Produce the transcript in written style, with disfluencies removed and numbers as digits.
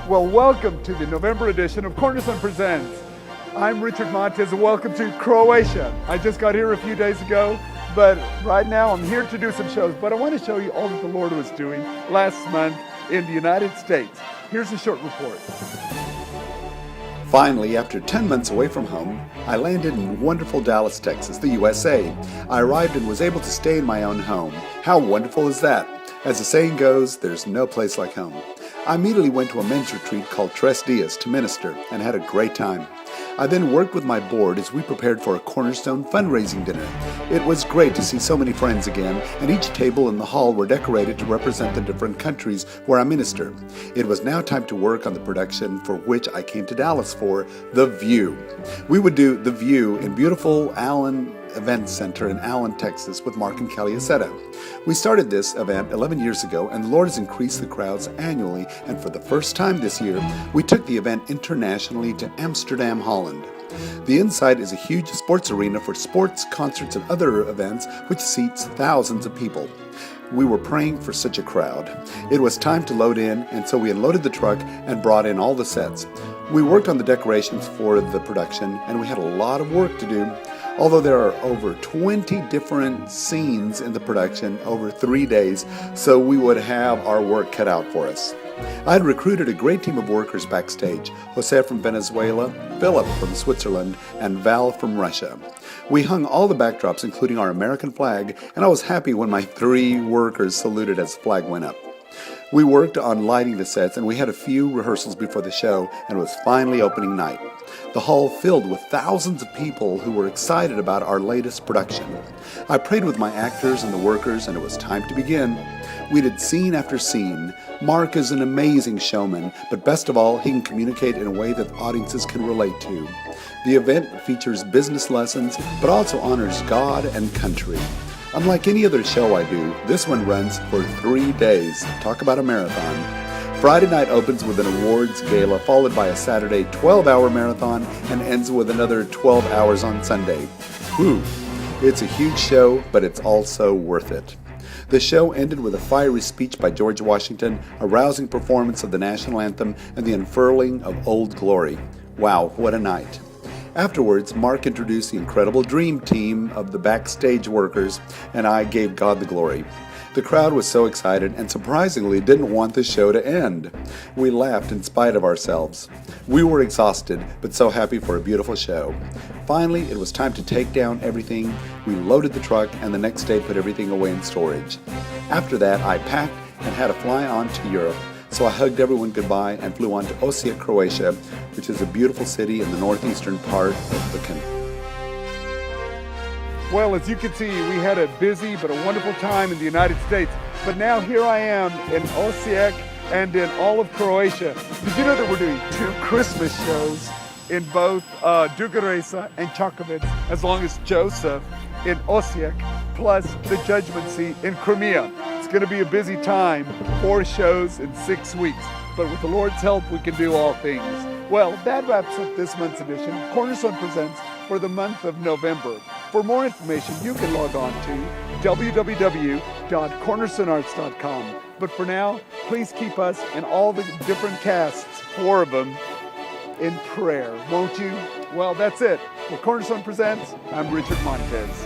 Well, welcome to the November edition of Cornerstone Presents. I'm Richard Montez and welcome to Croatia. I just got here a few days ago, but right now I'm here to do some shows. But I want to show you all that the Lord was doing last month in the United States. Here's a short report. Finally, after 10 months away from home, I landed in wonderful Dallas, Texas, the USA. I arrived and was able to stay in my own home. How wonderful is that? As the saying goes, there's no place like home. I immediately went to a men's retreat called Tres Dias to minister and had a great time. I then worked with my board as we prepared for a Cornerstone fundraising dinner. It was great to see so many friends again, and each table in the hall were decorated to represent the different countries where I minister. It was now time to work on the production for which I came to Dallas for, The View. We would do The View in beautiful Allen Event Center in Allen, Texas with Mark and Kelly Aceta. We started this event 11 years ago, and the Lord has increased the crowds annually, and for the first time this year, we took the event internationally to Amsterdam, Holland. The inside is a huge sports arena for sports, concerts, and other events which seats thousands of people. We were praying for such a crowd. It was time to load in, and so we unloaded the truck and brought in all the sets. We worked on the decorations for the production, and we had a lot of work to do. Although there are over 20 different scenes in the production over 3 days, so we would have our work cut out for us. I had recruited a great team of workers backstage, Jose from Venezuela, Philip from Switzerland, and Val from Russia. We hung all the backdrops, including our American flag, and I was happy when my 3 workers saluted as the flag went up. We worked on lighting the sets, and we had a few rehearsals before the show, and it was finally opening night. The hall filled with thousands of people who were excited about our latest production. I prayed with my actors and the workers, and it was time to begin. We did scene after scene. Mark is an amazing showman, but best of all, he can communicate in a way that audiences can relate to. The event features business lessons, but also honors God and country. Unlike any other show I do, this one runs for 3 days. Talk about a marathon. Friday night opens with an awards gala, followed by a Saturday 12-hour marathon, and ends with another 12 hours on Sunday. Whew! It's a huge show, but it's also worth it. The show ended with a fiery speech by George Washington, a rousing performance of the national anthem, and the unfurling of Old Glory. Wow, what a night. Afterwards, Mark introduced the incredible dream team of the backstage workers, and I gave God the glory. The crowd was so excited and surprisingly didn't want the show to end. We laughed in spite of ourselves. We were exhausted, but so happy for a beautiful show. Finally, it was time to take down everything. We loaded the truck and the next day put everything away in storage. After that, I packed and had to fly on to Europe. So I hugged everyone goodbye and flew on to Osijek, Croatia, which is a beautiful city in the northeastern part of the country. Well, as you can see, we had a busy but a wonderful time in the United States. But now here I am in Osijek and in all of Croatia. Did you know that we're doing 2 Christmas shows in both Duga Resa and Čakovec, as long as Joseph in Osijek, plus the Judgment Seat in Crimea. It's going to be a busy time, 4 shows in 6 weeks. But with the Lord's help, we can do all things. Well, that wraps up this month's edition. Cornerstone Presents for the month of November. For more information, you can log on to www.cornerstonearts.com. But for now, please keep us and all the different casts, 4 of them, in prayer, won't you? Well, that's it. For Cornerstone Presents, I'm Richard Montez.